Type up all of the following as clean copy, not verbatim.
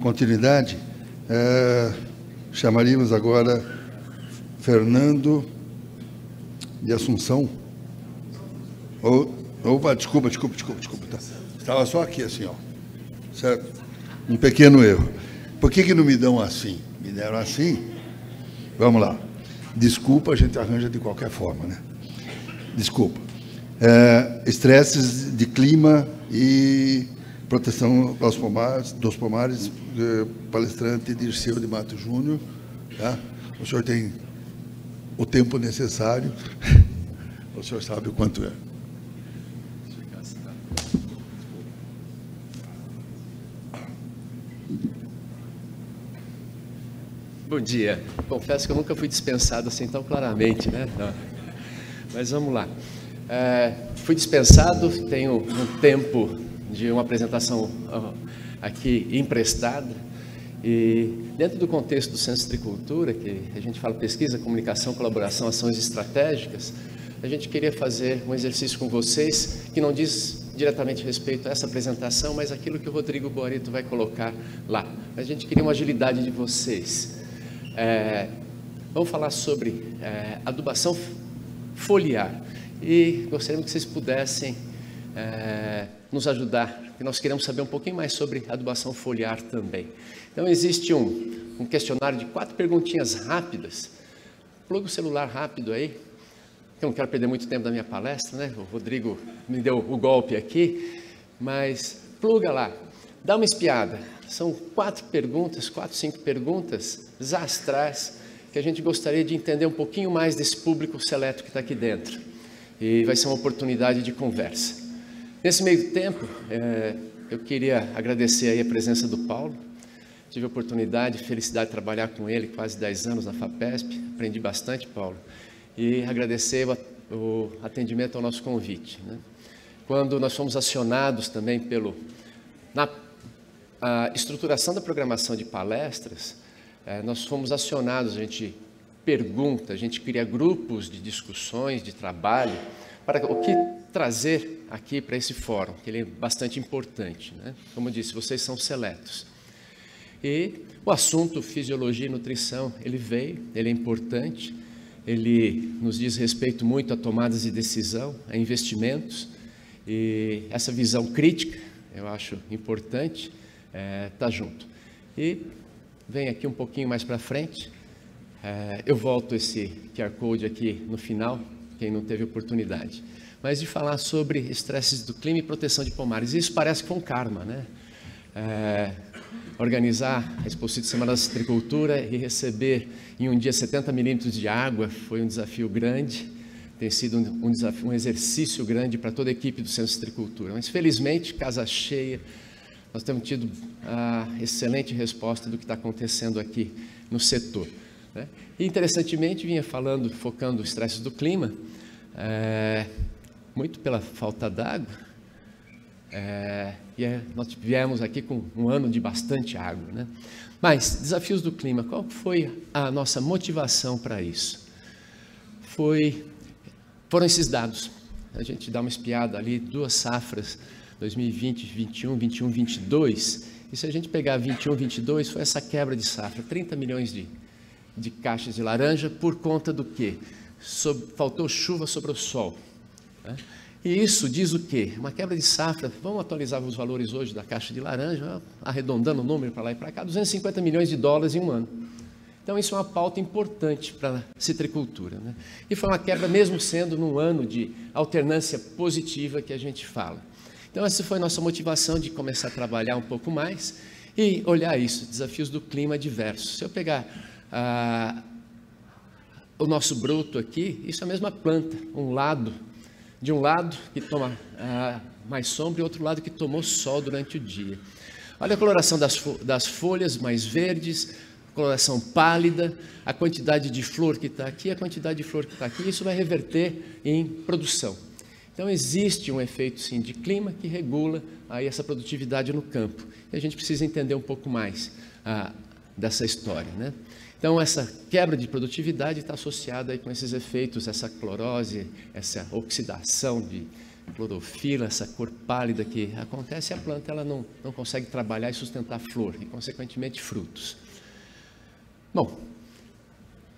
continuidade, chamaríamos agora Fernando de Assunção. Opa, desculpa. Tá. Estava só aqui, assim, ó. Certo? Um pequeno erro. Por que não me dão assim? Me deram assim? Vamos lá. Desculpa, a gente arranja de qualquer forma, né? Desculpa. Estresses de clima e proteção dos pomares, palestrante Dirceu de Mato Júnior. Tá? O senhor tem o tempo necessário. O senhor sabe o quanto é. Bom dia. Confesso que eu nunca fui dispensado assim tão claramente, né? Não. Mas vamos lá. Fui dispensado, tenho um tempo de uma apresentação aqui emprestada, e dentro do contexto do Centro Citricultura, que a gente fala pesquisa, comunicação, colaboração, ações estratégicas, a gente queria fazer um exercício com vocês que não diz diretamente respeito a essa apresentação, mas aquilo que o Rodrigo Guarito vai colocar lá. A gente queria uma agilidade de vocês. Vamos falar sobre adubação foliar, e gostaríamos que vocês pudessem nos ajudar, porque nós queremos saber um pouquinho mais sobre adubação foliar também. Então existe um questionário de 4 perguntinhas rápidas. Pluga o celular rápido aí, eu não quero perder muito tempo da minha palestra, né? O Rodrigo me deu o golpe aqui, mas pluga lá, dá uma espiada. São 4 perguntas, 5 perguntas astrais, que a gente gostaria de entender um pouquinho mais desse público seleto que está aqui dentro. E vai ser uma oportunidade de conversa. Nesse meio tempo, eu queria agradecer aí a presença do Paulo. Tive a oportunidade, felicidade de trabalhar com ele quase 10 anos na FAPESP. Aprendi bastante, Paulo. E agradecer o atendimento ao nosso convite, né? Quando nós fomos acionados também na estruturação da programação de palestras, nós fomos acionados, a gente pergunta, a gente cria grupos de discussões, de trabalho, para o que trazer aqui para esse fórum, que ele é bastante importante, né? Como eu disse, vocês são seletos. E o assunto fisiologia e nutrição, ele veio, ele é importante, ele nos diz respeito muito a tomadas de decisão, a investimentos, e essa visão crítica, eu acho importante, tá junto. E vem aqui um pouquinho mais para frente, eu volto esse QR Code aqui no final, quem não teve oportunidade. Mas de falar sobre estresses do clima e proteção de pomares. Isso parece que foi um karma, né? Organizar a Exposição Semana da Citricultura e receber em um dia 70 milímetros de água foi um desafio grande. Tem sido um exercício grande para toda a equipe do Centro de Citricultura. Mas felizmente, casa cheia, nós temos tido a excelente resposta do que está acontecendo aqui no setor, né? E interessantemente, vinha falando, focando os estresses do clima, muito pela falta d'água, nós viemos aqui com um ano de bastante água, né? Mas, desafios do clima, qual foi a nossa motivação para isso? Foram esses dados. A gente dá uma espiada ali, 2 safras, 2020, 21, 21, 22, e se a gente pegar 21, 22, foi essa quebra de safra, 30 milhões de caixas de laranja, por conta do quê? Faltou chuva sobre o sol, né? E isso diz o quê? Uma quebra de safra, vamos atualizar os valores hoje da caixa de laranja, arredondando o número para lá e para cá, 250 milhões de dólares em um ano. Então isso é uma pauta importante para a citricultura, né? E foi uma quebra mesmo sendo num ano de alternância positiva que a gente fala. Então essa foi a nossa motivação de começar a trabalhar um pouco mais e olhar isso, desafios do clima diversos. Se eu pegar o nosso broto aqui, isso é a mesma planta, de um lado que toma mais sombra e outro lado que tomou sol durante o dia. Olha a coloração das folhas mais verdes, coloração pálida, a quantidade de flor que está aqui, a quantidade de flor que está aqui, isso vai reverter em produção. Então existe um efeito sim de clima que regula aí essa produtividade no campo. E a gente precisa entender um pouco mais dessa história, né? Então, essa quebra de produtividade está associada aí com esses efeitos, essa clorose, essa oxidação clorofila, essa cor pálida que acontece, a planta ela não consegue trabalhar e sustentar flor e, consequentemente, frutos. Bom,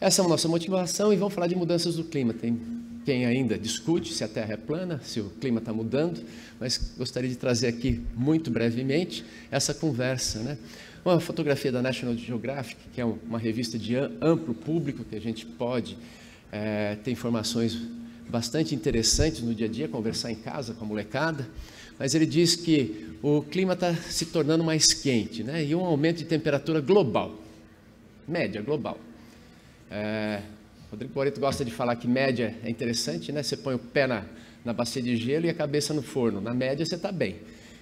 essa é a nossa motivação e vamos falar de mudanças do clima. Tem quem ainda discute se a Terra é plana, se o clima está mudando, mas gostaria de trazer aqui, muito brevemente, essa conversa, né? Uma fotografia da National Geographic, que é uma revista de amplo público, que a gente pode ter informações bastante interessantes no dia a dia, conversar em casa com a molecada, mas ele diz que o clima está se tornando mais quente, né? E um aumento de temperatura global, média global. Rodrigo Boreto gosta de falar que média é interessante, né? Você põe o pé na bacia de gelo e a cabeça no forno. Na média você está bem.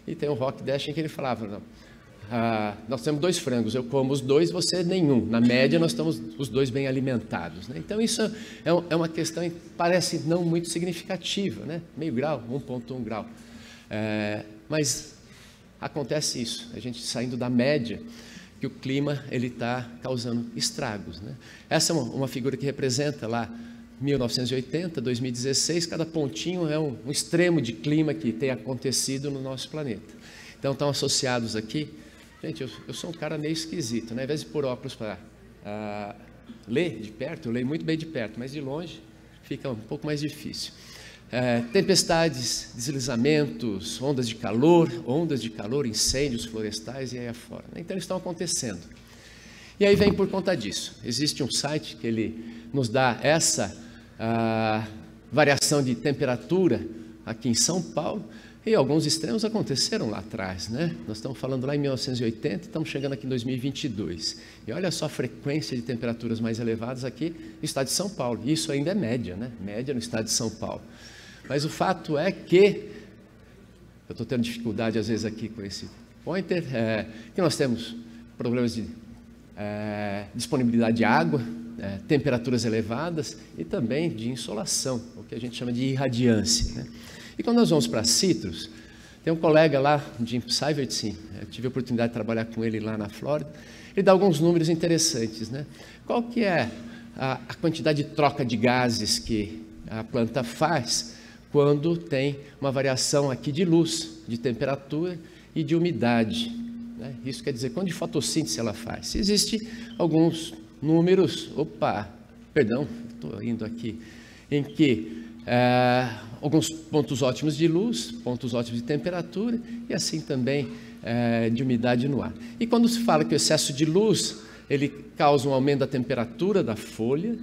E tem o Rock Dash em que ele falava, não, nós temos 2 frangos, eu como os 2, você nenhum. Na média nós estamos os 2 bem alimentados, né? Então isso é uma questão que parece não muito significativa, né? Meio grau, 1,1 grau. Mas acontece isso, a gente saindo da média, que o clima ele está causando estragos, né? Essa é uma figura que representa lá 1980, 2016, cada pontinho é um extremo de clima que tem acontecido no nosso planeta. Então estão associados aqui. Gente, eu sou um cara meio esquisito, né? Ao invés de pôr óculos para ler de perto, eu leio muito bem de perto, mas de longe fica um pouco mais difícil. Tempestades, deslizamentos, ondas de calor, incêndios florestais e aí afora. Então, eles estão acontecendo. E aí vem por conta disso. Existe um site que ele nos dá essa variação de temperatura aqui em São Paulo, e alguns extremos aconteceram lá atrás, né? Nós estamos falando lá em 1980, estamos chegando aqui em 2022. E olha só a frequência de temperaturas mais elevadas aqui no estado de São Paulo. Isso ainda é média, né? Média no estado de São Paulo. Mas o fato é que, eu estou tendo dificuldade às vezes aqui com esse pointer, que nós temos problemas de disponibilidade de água, temperaturas elevadas e também de insolação, o que a gente chama de irradiância, né? E quando nós vamos para citros, tem um colega lá, Jim Seivertson, eu tive a oportunidade de trabalhar com ele lá na Flórida, ele dá alguns números interessantes, né? Qual que é a quantidade de troca de gases que a planta faz quando tem uma variação aqui de luz, de temperatura e de umidade, né? Isso quer dizer, quanto de fotossíntese ela faz. Existem alguns números, estou indo aqui, em que alguns pontos ótimos de luz, pontos ótimos de temperatura e assim também de umidade no ar. E quando se fala que o excesso de luz, ele causa um aumento da temperatura da folha,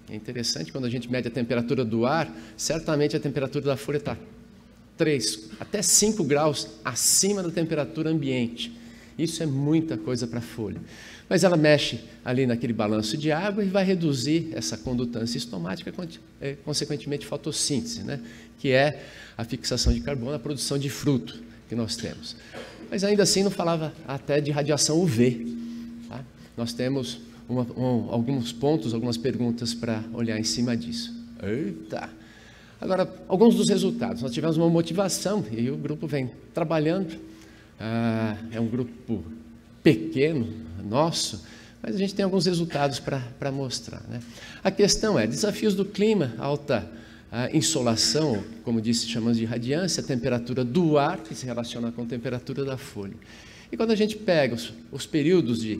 é interessante, quando a gente mede a temperatura do ar, certamente a temperatura da folha está 3 até 5 graus acima da temperatura ambiente. Isso é muita coisa para a folha. Mas ela mexe ali naquele balanço de água e vai reduzir essa condutância estomática, consequentemente fotossíntese, né? Que é a fixação de carbono, a produção de fruto que nós temos. Mas ainda assim não falava até de radiação UV, tá? Nós temos alguns pontos, algumas perguntas para olhar em cima disso. Eita! Agora, alguns dos resultados. Nós tivemos uma motivação e o grupo vem trabalhando. É um grupo pequeno, nosso, mas a gente tem alguns resultados para mostrar, né? A questão é, desafios do clima, alta insolação, como disse, chamamos de radiância, a temperatura do ar, que se relaciona com a temperatura da folha. E quando a gente pega os períodos de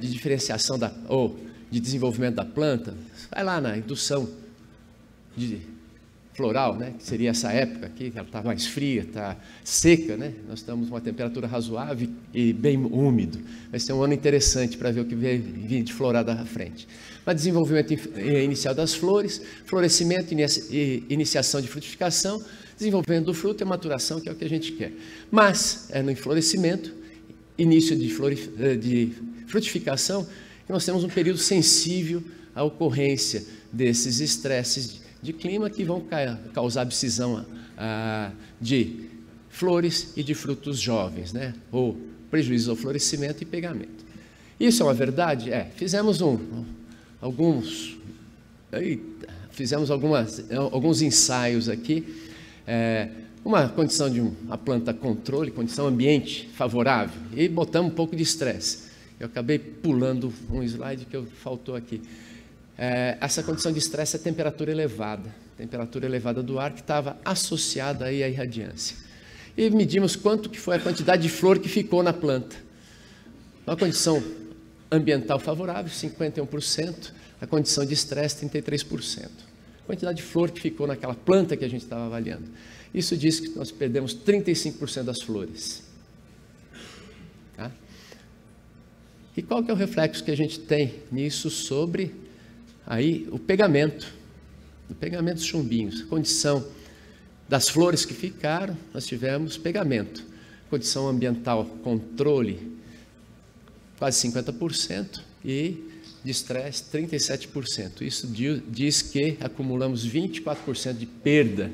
diferenciação ou de desenvolvimento da planta, vai lá na indução floral, né, que seria essa época aqui, que ela está mais fria, está seca, né? Nós estamos com uma temperatura razoável e bem úmido. Vai ser um ano interessante para ver o que vem de florada à frente. Mas desenvolvimento inicial das flores, florescimento e iniciação de frutificação, desenvolvimento do fruto e maturação, que é o que a gente quer. Mas é no florescimento, início de frutificação, que nós temos um período sensível à ocorrência desses estresses de clima que vão causar abscisão de flores e de frutos jovens, né? Ou prejuízo ao florescimento e pegamento. Isso é uma verdade? Fizemos alguns ensaios aqui, uma condição de uma planta controle, condição ambiente favorável, e botamos um pouco de estresse. Eu acabei pulando um slide que faltou aqui. Essa condição de estresse é temperatura elevada. temperatura elevada do ar, que estava associada aí à irradiância. E medimos quanto que foi a quantidade de flor que ficou na planta. Uma condição ambiental favorável, 51%, a condição de estresse, 33%. A quantidade de flor que ficou naquela planta que a gente estava avaliando. Isso diz que nós perdemos 35% das flores. Tá? E qual que é o reflexo que a gente tem nisso sobre aí o pegamento dos chumbinhos? A condição das flores que ficaram, nós tivemos pegamento. Condição ambiental, controle, quase 50%, e de estresse, 37%. Isso diz que acumulamos 24% de perda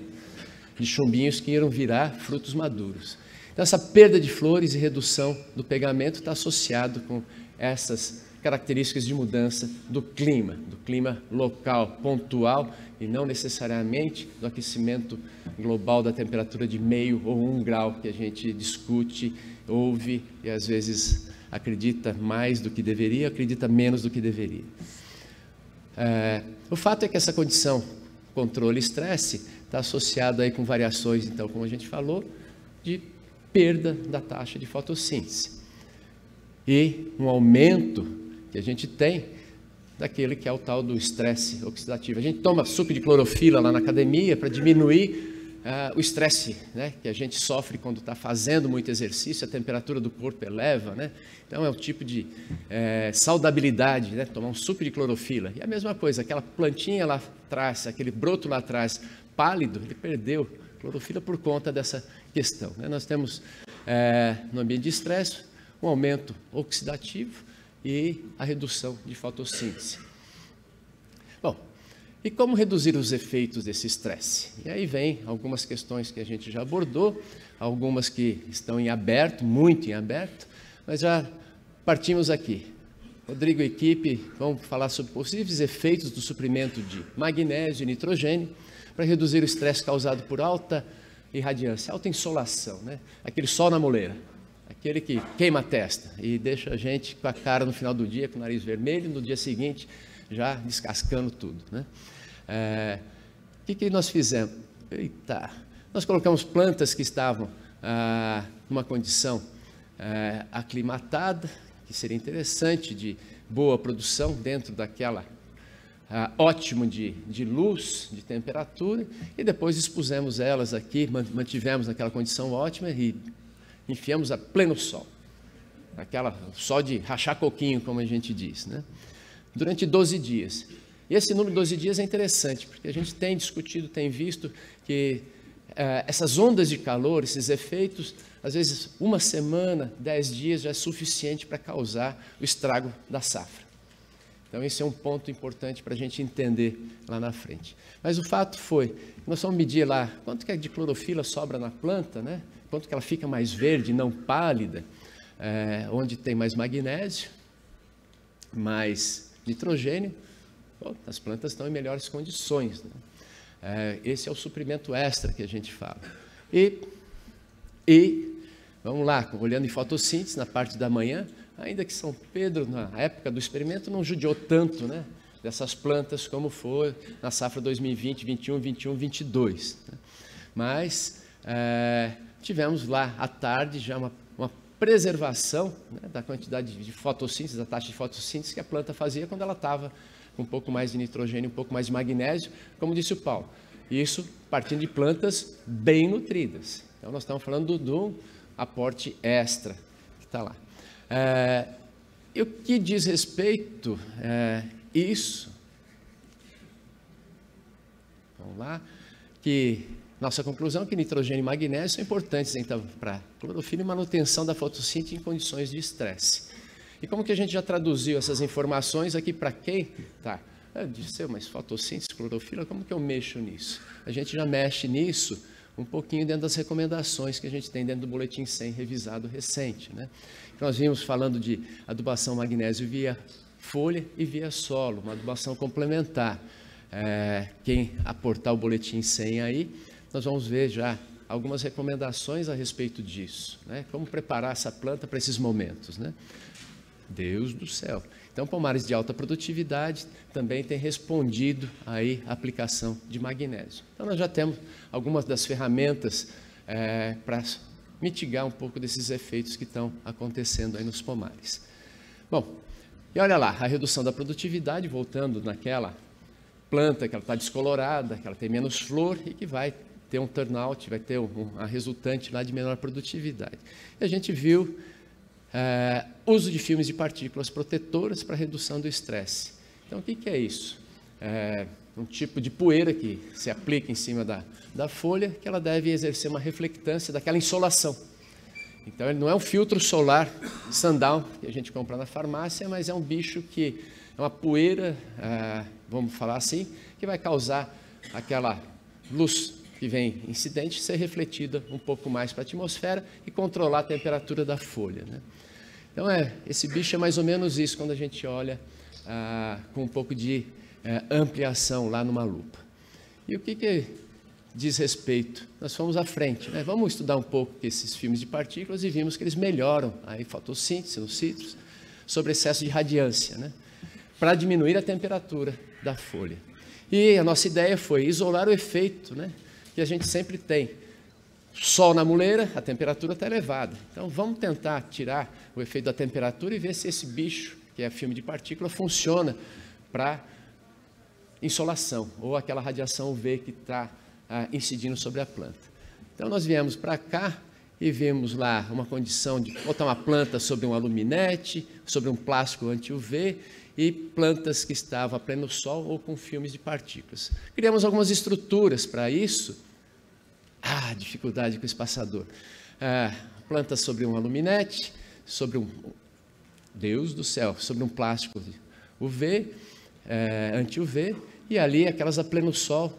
de chumbinhos que iam virar frutos maduros. Então, essa perda de flores e redução do pegamento está associado com essas características de mudança do clima local, pontual, e não necessariamente do aquecimento global da temperatura de 0,5 ou 1 grau, que a gente discute, ouve e às vezes acredita mais do que deveria, acredita menos do que deveria. O fato é que essa condição, controle e estresse, está associada aí com variações, então, como a gente falou, de perda da taxa de fotossíntese. E um aumento que a gente tem daquele que é o tal do estresse oxidativo. A gente toma suco de clorofila lá na academia para diminuir o estresse, né, que a gente sofre quando está fazendo muito exercício, a temperatura do corpo eleva, né? Então é um tipo de saudabilidade, né, tomar um suco de clorofila. E a mesma coisa, aquela plantinha lá atrás, aquele broto lá atrás, pálido, ele perdeu clorofila por conta dessa questão, né? Nós temos no ambiente de estresse um aumento oxidativo e a redução de fotossíntese. Bom, e como reduzir os efeitos desse estresse? E aí vem algumas questões que a gente já abordou, algumas que estão em aberto, muito em aberto, mas já partimos aqui. Rodrigo e equipe vão falar sobre possíveis efeitos do suprimento de magnésio e nitrogênio para reduzir o estresse causado por alta irradiância, alta insolação, né? Aquele sol na moleira, aquele que queima a testa e deixa a gente com a cara no final do dia, com o nariz vermelho, no dia seguinte já descascando tudo, né? O que nós fizemos? Eita, nós colocamos plantas que estavam numa condição aclimatada, que seria interessante, de boa produção dentro daquela ótimo de luz, de temperatura, e depois expusemos elas aqui, mantivemos naquela condição ótima e enfiamos a pleno sol, aquela sol de rachar coquinho, como a gente diz, né? Durante 12 dias. E esse número de 12 dias é interessante, porque a gente tem discutido, tem visto que essas ondas de calor, esses efeitos, às vezes 1 semana, 10 dias já é suficiente para causar o estrago da safra. Então esse é um ponto importante para a gente entender lá na frente. Mas o fato foi, nós vamos medir lá quanto que de clorofila sobra na planta, né? Quanto que ela fica mais verde, não pálida, onde tem mais magnésio, mais nitrogênio, as plantas estão em melhores condições, né? Esse é o suprimento extra que a gente fala. E vamos lá, olhando em fotossíntese, na parte da manhã, ainda que São Pedro, na época do experimento, não judiou tanto, né, dessas plantas como foi na safra 2020, 21, 21, 22. Né? Mas tivemos lá à tarde já uma preservação, né, da quantidade de fotossíntese, da taxa de fotossíntese que a planta fazia quando ela estava com um pouco mais de nitrogênio, um pouco mais de magnésio, como disse o Paulo. Isso partindo de plantas bem nutridas. Então nós estamos falando do aporte extra que está lá. E o que diz respeito isso, vamos lá, que nossa conclusão é que nitrogênio e magnésio são importantes então, para clorofila e manutenção da fotossíntese em condições de estresse. E como que a gente já traduziu essas informações aqui para quem? Tá. Disse, mas fotossíntese, clorofila, como que eu mexo nisso? A gente já mexe nisso um pouquinho dentro das recomendações que a gente tem dentro do boletim 100 revisado recente, né? Nós vimos falando de adubação magnésio via folha e via solo, uma adubação complementar. Quem aportar o boletim 100 aí, nós vamos ver já algumas recomendações a respeito disso, né? Como preparar essa planta para esses momentos, né? Deus do céu. Então, pomares de alta produtividade também têm respondido aí à aplicação de magnésio. Então, nós já temos algumas das ferramentas para mitigar um pouco desses efeitos que estão acontecendo aí nos pomares. Bom, e olha lá, a redução da produtividade, voltando naquela planta que ela está descolorada, que ela tem menos flor e que vai ter um turnout, vai ter a resultante lá de menor produtividade. E a gente viu uso de filmes de partículas protetoras para redução do estresse. Então, o que é isso? Um tipo de poeira que se aplica em cima da folha, que ela deve exercer uma reflectância daquela insolação. Então, ele não é um filtro solar sundown que a gente compra na farmácia, mas é um bicho que é uma poeira, vamos falar assim, que vai causar aquela luz que vem incidente ser refletida um pouco mais para a atmosfera e controlar a temperatura da folha, né? Então, esse bicho é mais ou menos isso quando a gente olha com um pouco de ampliação lá numa lupa. E o que diz respeito? Nós fomos à frente, né? Vamos estudar um pouco esses filmes de partículas e vimos que eles melhoram a fotossíntese nos citros sobre excesso de radiância, né? Para diminuir a temperatura da folha. E a nossa ideia foi isolar o efeito, né, que a gente sempre tem. Sol na muleira, a temperatura está elevada. Então, vamos tentar tirar o efeito da temperatura e ver se esse bicho, que é filme de partícula, funciona para insolação, ou aquela radiação UV que está incidindo sobre a planta. Então, nós viemos para cá e vimos lá uma condição de botar uma planta sobre um aluminete, sobre um plástico anti-UV, e plantas que estavam a pleno sol ou com filmes de partículas. Criamos algumas estruturas para isso. Dificuldade com o espaçador. Plantas sobre um aluminete, sobre Deus do céu, sobre um plástico UV, anti-UV, e ali aquelas a pleno sol,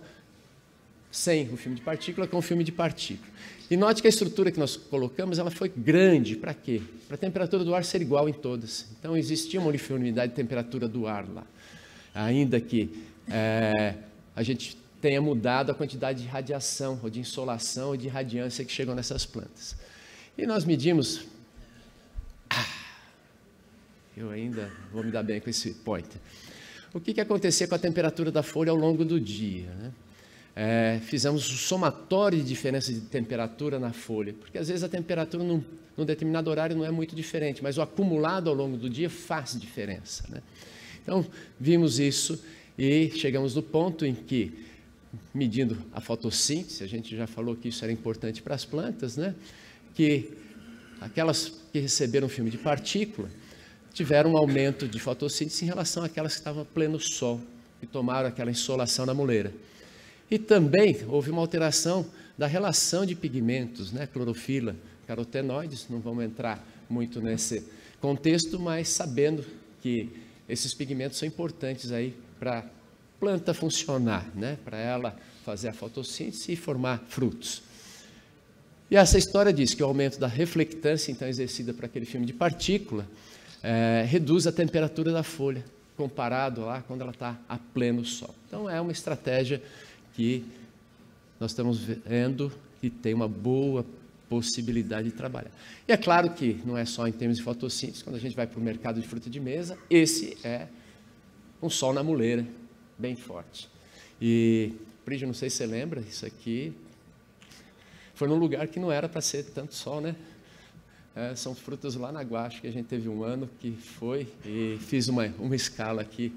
sem o filme de partícula, com o filme de partícula. E note que a estrutura que nós colocamos, ela foi grande. Para quê? Para a temperatura do ar ser igual em todas. Então, existia uma uniformidade de temperatura do ar lá. Ainda que a gente tenha mudado a quantidade de radiação, ou de insolação, ou de radiância que chegou nessas plantas. E nós medimos... eu ainda vou me dar bem com esse pointer. O que acontecia com a temperatura da folha ao longo do dia, né? Fizemos um somatório de diferença de temperatura na folha, porque às vezes a temperatura num determinado horário não é muito diferente, mas o acumulado ao longo do dia faz diferença, né? Então, vimos isso e chegamos no ponto em que, medindo a fotossíntese, a gente já falou que isso era importante para as plantas, né? Que aquelas que receberam filme de partícula tiveram um aumento de fotossíntese em relação àquelas que estavam a pleno sol, que tomaram aquela insolação na muleira. E também houve uma alteração da relação de pigmentos, né? Clorofila, carotenoides, não vamos entrar muito nesse contexto, mas sabendo que esses pigmentos são importantes aí para a planta funcionar, né? Para ela fazer a fotossíntese e formar frutos. E essa história diz que o aumento da reflectância, então exercida para aquele filme de partícula, reduz a temperatura da folha, comparado lá quando ela está a pleno sol. Então é uma estratégia que nós estamos vendo que tem uma boa possibilidade de trabalhar. E é claro que não é só em termos de fotossíntese, quando a gente vai para o mercado de fruta de mesa, esse é um sol na muleira, bem forte. E, Prígio, não sei se você lembra, isso aqui foi num lugar que não era para ser tanto sol, né? São frutas lá na Guacho, que a gente teve um ano que foi, e fiz uma escala aqui.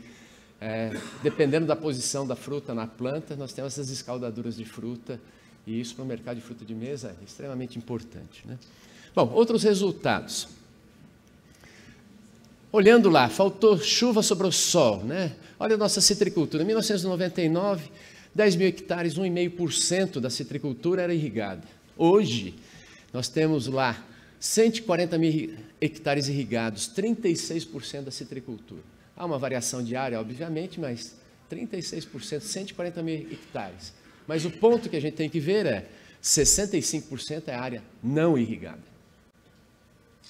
Dependendo da posição da fruta na planta, nós temos essas escaldaduras de fruta, e isso para o mercado de fruta de mesa é extremamente importante, né? Bom, outros resultados. Olhando lá, faltou chuva sobre o sol, né? Olha a nossa citricultura. Em 1999, 10 mil hectares, 1,5% da citricultura era irrigada. Hoje, nós temos lá 140 mil hectares irrigados, 36% da citricultura. Há uma variação de área, obviamente, mas 36%, 140 mil hectares. Mas o ponto que a gente tem que ver é 65% é área não irrigada.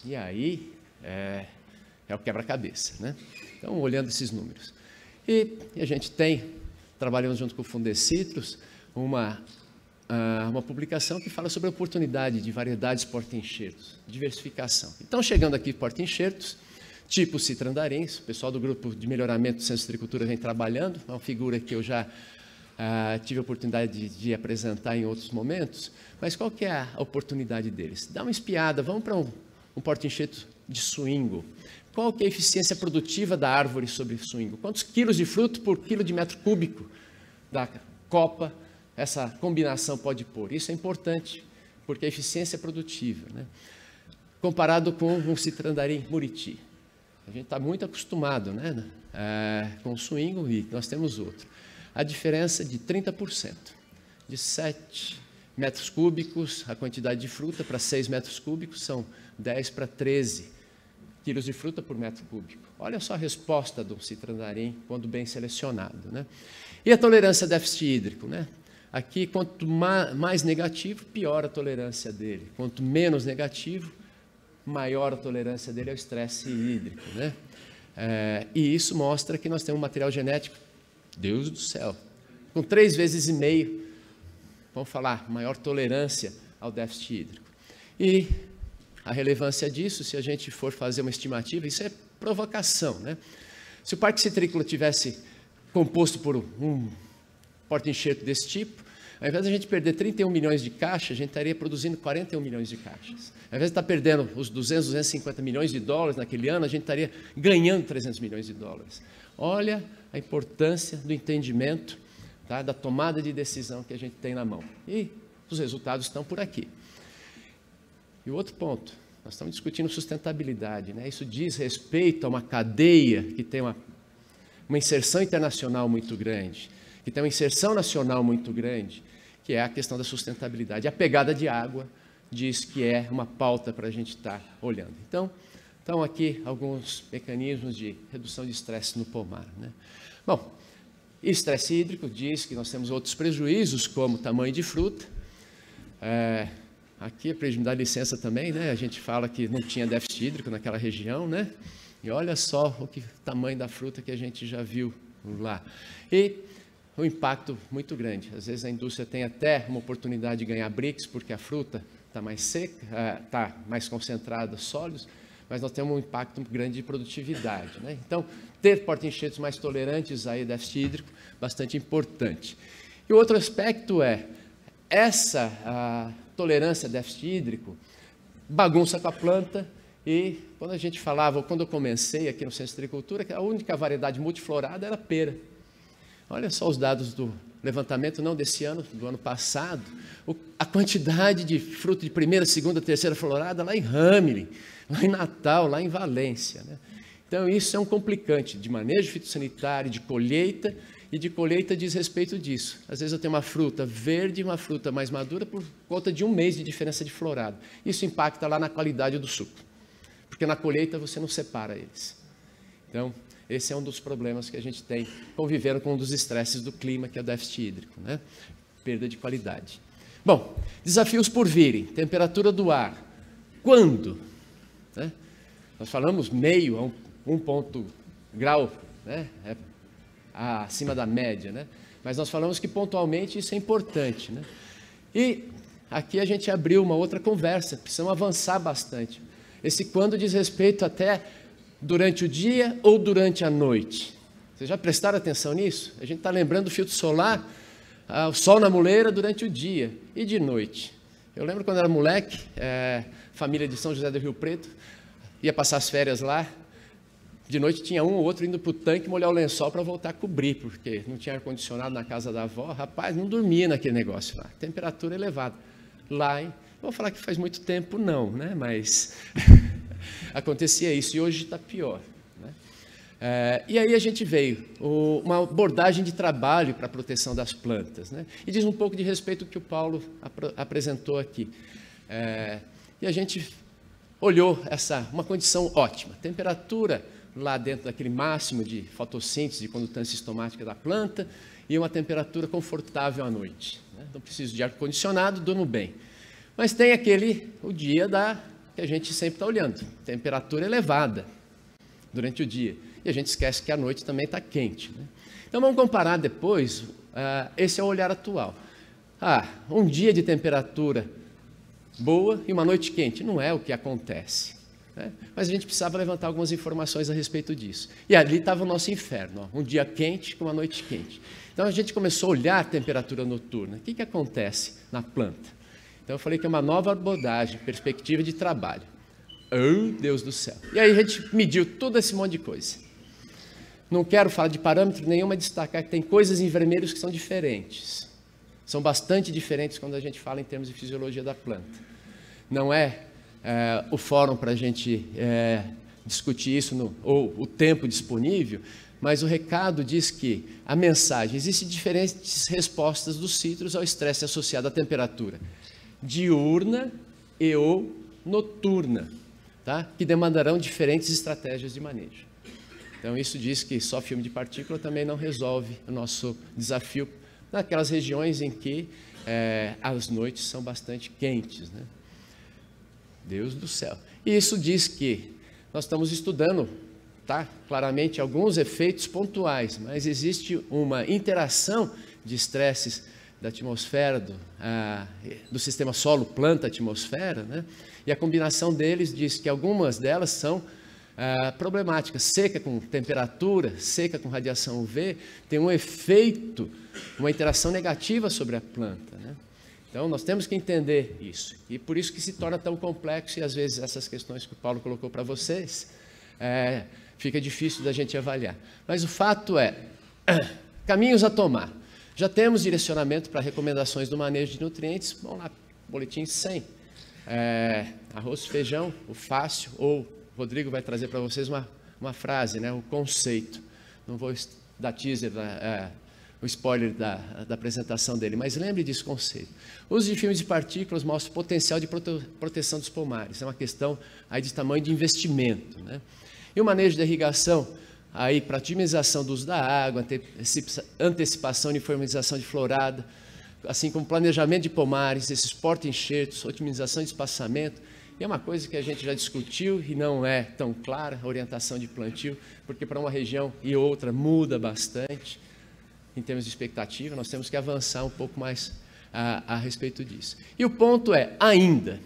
E aí é o quebra-cabeça, né? Então, olhando esses números. E a gente tem, trabalhando junto com o Fundecitrus, uma publicação que fala sobre a oportunidade de variedades porta-enxertos, diversificação. Então, chegando aqui porta-enxertos, tipo citrandarins. O pessoal do grupo de melhoramento do Centro de Citricultura vem trabalhando, é uma figura que eu já tive a oportunidade de apresentar em outros momentos, mas qual que é a oportunidade deles? Dá uma espiada, vamos para um porta-enxerto de swingo. Qual que é a eficiência produtiva da árvore sobre swingo? Quantos quilos de fruto por quilo de metro cúbico da copa essa combinação pode pôr? Isso é importante, porque a eficiência é produtiva, né? Comparado com um citrandarim Muriti. A gente está muito acostumado, né, com o swingo, e nós temos outro. A diferença de 30%, de 7 metros cúbicos, a quantidade de fruta, para 6 metros cúbicos, são 10 para 13 quilos de fruta por metro cúbico. Olha só a resposta do citrandarim, quando bem selecionado, né? E a tolerância a déficit hídrico, né? Aqui, quanto mais negativo, pior a tolerância dele. Quanto menos negativo, maior a tolerância dele ao estresse hídrico, né? E isso mostra que nós temos um material genético, Deus do céu, com 3,5 vezes, vamos falar, maior tolerância ao déficit hídrico. E a relevância disso, se a gente for fazer uma estimativa, isso é provocação, né? Se o parque citrícola tivesse composto por um porta-enxerto desse tipo, ao invés de a gente perder 31 milhões de caixas, a gente estaria produzindo 41 milhões de caixas. Ao invés de estar perdendo os 250 milhões de dólares naquele ano, a gente estaria ganhando 300 milhões de dólares. Olha a importância do entendimento, tá, da tomada de decisão que a gente tem na mão. E os resultados estão por aqui. E o outro ponto, nós estamos discutindo sustentabilidade, né? Isso diz respeito a uma cadeia que tem uma inserção internacional muito grande, que tem uma inserção nacional muito grande, que é a questão da sustentabilidade. A pegada de água diz que é uma pauta para a gente estar olhando. Então, estão aqui alguns mecanismos de redução de estresse no pomar, né? Bom, estresse hídrico diz que nós temos outros prejuízos, como tamanho de fruta. Aqui, para me dar licença também, né? A gente fala que não tinha déficit hídrico naquela região, né? E olha só o tamanho da fruta que a gente já viu lá. E um impacto muito grande. Às vezes a indústria tem até uma oportunidade de ganhar BRICS, porque a fruta está mais seca, está mais concentrada, sólidos, mas nós temos um impacto muito grande de produtividade, né? Então, ter porta-enxertos mais tolerantes a déficit hídrico, bastante importante. E o outro aspecto é, essa tolerância a déficit hídrico bagunça com a planta, e quando a gente falava, quando eu comecei aqui no Centro de Citricultura, que a única variedade multiflorada era pera. Olha só os dados do levantamento, não desse ano, do ano passado, a quantidade de fruto de primeira, segunda, terceira florada lá em Hamelin, lá em Natal, lá em Valência, né? Então, isso é um complicante de manejo fitossanitário, de colheita, e de colheita diz respeito disso. Às vezes eu tenho uma fruta verde e uma fruta mais madura por conta de um mês de diferença de florada. Isso impacta lá na qualidade do suco, porque na colheita você não separa eles. Então, esse é um dos problemas que a gente tem convivendo com um dos estresses do clima, que é o déficit hídrico, né? Perda de qualidade. Bom, desafios por virem. Temperatura do ar. Quando? Né? Nós falamos meio a 1 grau, né? Acima da média, né? Mas nós falamos que pontualmente isso é importante, né? E aqui a gente abriu uma outra conversa, precisamos avançar bastante. Esse quando diz respeito até durante o dia ou durante a noite. Vocês já prestaram atenção nisso? A gente está lembrando do filtro solar, o sol na muleira durante o dia e de noite. Eu lembro quando era moleque, família de São José do Rio Preto, ia passar as férias lá, de noite tinha um ou outro indo para o tanque molhar o lençol para voltar a cobrir, porque não tinha ar-condicionado na casa da avó, rapaz, não dormia naquele negócio lá, temperatura elevada. Lá, hein? Vou falar que faz muito tempo não, né? Mas acontecia isso, e hoje está pior, né? E aí a gente veio, uma abordagem de trabalho para a proteção das plantas, né? E diz um pouco de respeito ao que o Paulo apresentou aqui. E a gente olhou uma condição ótima, temperatura lá dentro daquele máximo de fotossíntese, de condutância estomática da planta, e uma temperatura confortável à noite, né? Não preciso de ar-condicionado, durmo bem. Mas tem o dia que a gente sempre está olhando, temperatura elevada durante o dia, e a gente esquece que a noite também está quente, né? Então vamos comparar depois, esse é o olhar atual. Um dia de temperatura boa e uma noite quente, não é o que acontece. né? Mas a gente precisava levantar algumas informações a respeito disso. E ali estava o nosso inferno, ó, um dia quente com uma noite quente. Então a gente começou a olhar a temperatura noturna. O que acontece na planta? Então eu falei que é uma nova abordagem, perspectiva de trabalho. Oh, Deus do céu! E aí a gente mediu todo esse monte de coisa. Não quero falar de parâmetro nenhum, mas destacar que tem coisas em vermelhos que são diferentes. São bastante diferentes quando a gente fala em termos de fisiologia da planta. Não é o fórum para a gente discutir isso, ou o tempo disponível, mas o recado diz que a mensagem, existem diferentes respostas dos citros ao estresse associado à temperatura diurna e ou noturna, tá? Que demandarão diferentes estratégias de manejo. Então isso diz que só filme de partícula também não resolve o nosso desafio naquelas regiões em que as noites são bastante quentes, né? Deus do céu. E isso diz que nós estamos estudando, tá, claramente alguns efeitos pontuais, mas existe uma interação de estresses da atmosfera, do sistema solo-planta-atmosfera, né? E a combinação deles diz que algumas delas são problemáticas. Seca com temperatura, seca com radiação UV, tem um efeito, uma interação negativa sobre a planta, né? Então, nós temos que entender isso. E por isso que se torna tão complexo e, às vezes, essas questões que o Paulo colocou para vocês, fica difícil da gente avaliar. Mas o fato é, caminhos a tomar. Já temos direcionamento para recomendações do manejo de nutrientes. Vamos lá, boletim 100. Arroz, feijão, o fácil, ou o Rodrigo vai trazer para vocês uma frase, né, o conceito. Não vou dar teaser, o spoiler da apresentação dele, mas lembre desse conceito. O uso de filmes de partículas mostra o potencial de proteção dos pomares. É uma questão aí de tamanho de investimento, né? E o manejo da irrigação, aí para otimização do uso da água, antecipação e uniformização de florada, assim como planejamento de pomares, esses porta-enxertos, otimização de espaçamento. E é uma coisa que a gente já discutiu e não é tão clara, a orientação de plantio, porque para uma região e outra muda bastante. Em termos de expectativa, nós temos que avançar um pouco mais a respeito disso. E o ponto é, ainda,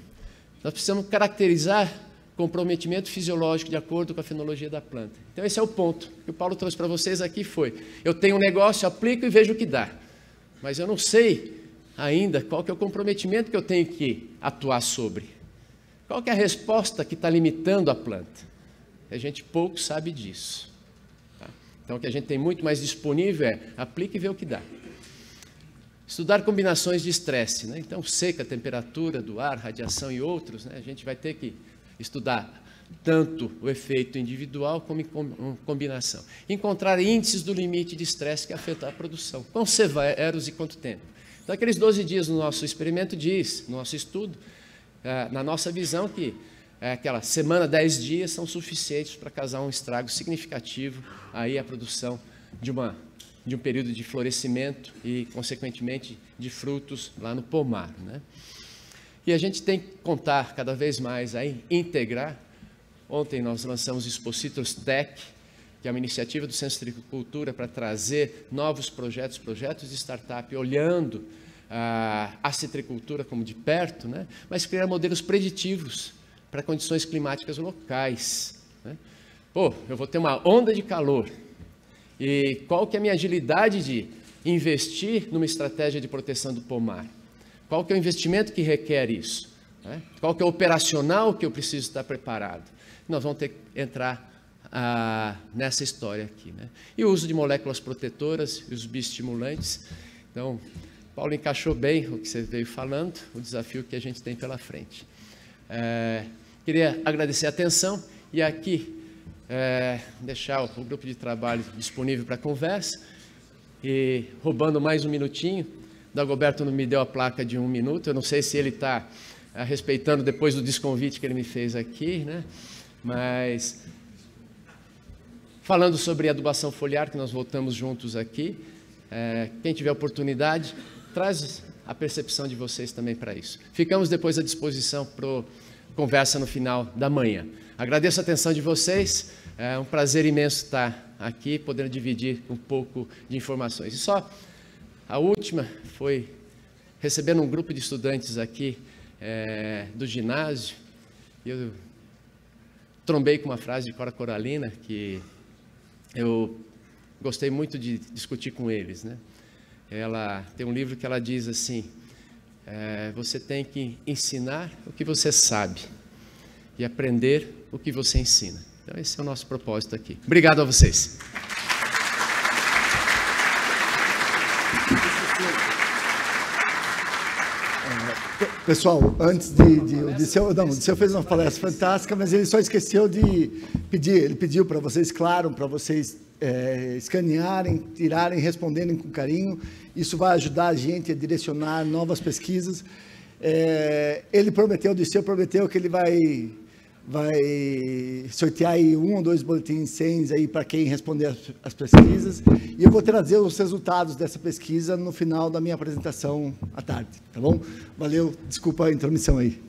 nós precisamos caracterizar comprometimento fisiológico de acordo com a fenologia da planta. Então esse é o ponto que o Paulo trouxe para vocês aqui, foi, eu tenho um negócio, aplico e vejo o que dá, mas eu não sei ainda qual que é o comprometimento que eu tenho que atuar sobre. Qual que é a resposta que está limitando a planta? A gente pouco sabe disso. Então, o que a gente tem muito mais disponível é aplique e vê o que dá. Estudar combinações de estresse, né? Então, seca, temperatura do ar, radiação e outros, né? A gente vai ter que estudar tanto o efeito individual como em combinação. Encontrar índices do limite de estresse que afeta a produção. Quão severos e quanto tempo? Então, aqueles 12 dias no nosso experimento diz, no nosso estudo, na nossa visão, que aquela semana, 10 dias, são suficientes para causar um estrago significativo aí a produção de um período de florescimento e, consequentemente, de frutos lá no pomar, né? E a gente tem que contar cada vez mais aí, integrar. Ontem nós lançamos o Expositrus Tech, que é uma iniciativa do Centro de Agricultura para trazer novos projetos de startup, olhando a citricultura como de perto, né? Mas criar modelos preditivos para condições climáticas locais, né? Pô, eu vou ter uma onda de calor, e qual que é a minha agilidade de investir numa estratégia de proteção do pomar? Qual que é o investimento que requer isso, né? Qual que é o operacional que eu preciso estar preparado? Nós vamos ter que entrar nessa história aqui, né? E o uso de moléculas protetoras e os bioestimulantes. Então, Paulo encaixou bem o que você veio falando, o desafio que a gente tem pela frente. Queria agradecer a atenção e aqui deixar o grupo de trabalho disponível para conversa. E roubando mais um minutinho, Dagoberto não me deu a placa de 1 minuto, eu não sei se ele está respeitando depois do desconvite que ele me fez aqui, né? Mas falando sobre adubação foliar, que nós voltamos juntos aqui, quem tiver oportunidade, traz a percepção de vocês também para isso. Ficamos depois à disposição para conversa no final da manhã. Agradeço a atenção de vocês, é um prazer imenso estar aqui, podendo dividir um pouco de informações. E só a última foi recebendo um grupo de estudantes aqui do ginásio, eu trombei com uma frase de Cora Coralina que eu gostei muito de discutir com eles, né? Ela tem um livro que ela diz assim: você tem que ensinar o que você sabe e aprender o que você ensina. Então esse é o nosso propósito aqui. Obrigado a vocês. Pessoal, antes o Disseu fez uma palestra fantástica, mas ele só esqueceu de pedir. Ele pediu para vocês, claro, para vocês escanearem, tirarem, responderem com carinho. Isso vai ajudar a gente a direcionar novas pesquisas. O Disseu prometeu que ele vai sortear aí 1 ou 2 boletins 100 aí para quem responder as pesquisas, e eu vou trazer os resultados dessa pesquisa no final da minha apresentação à tarde, tá bom? Valeu, desculpa a intromissão aí.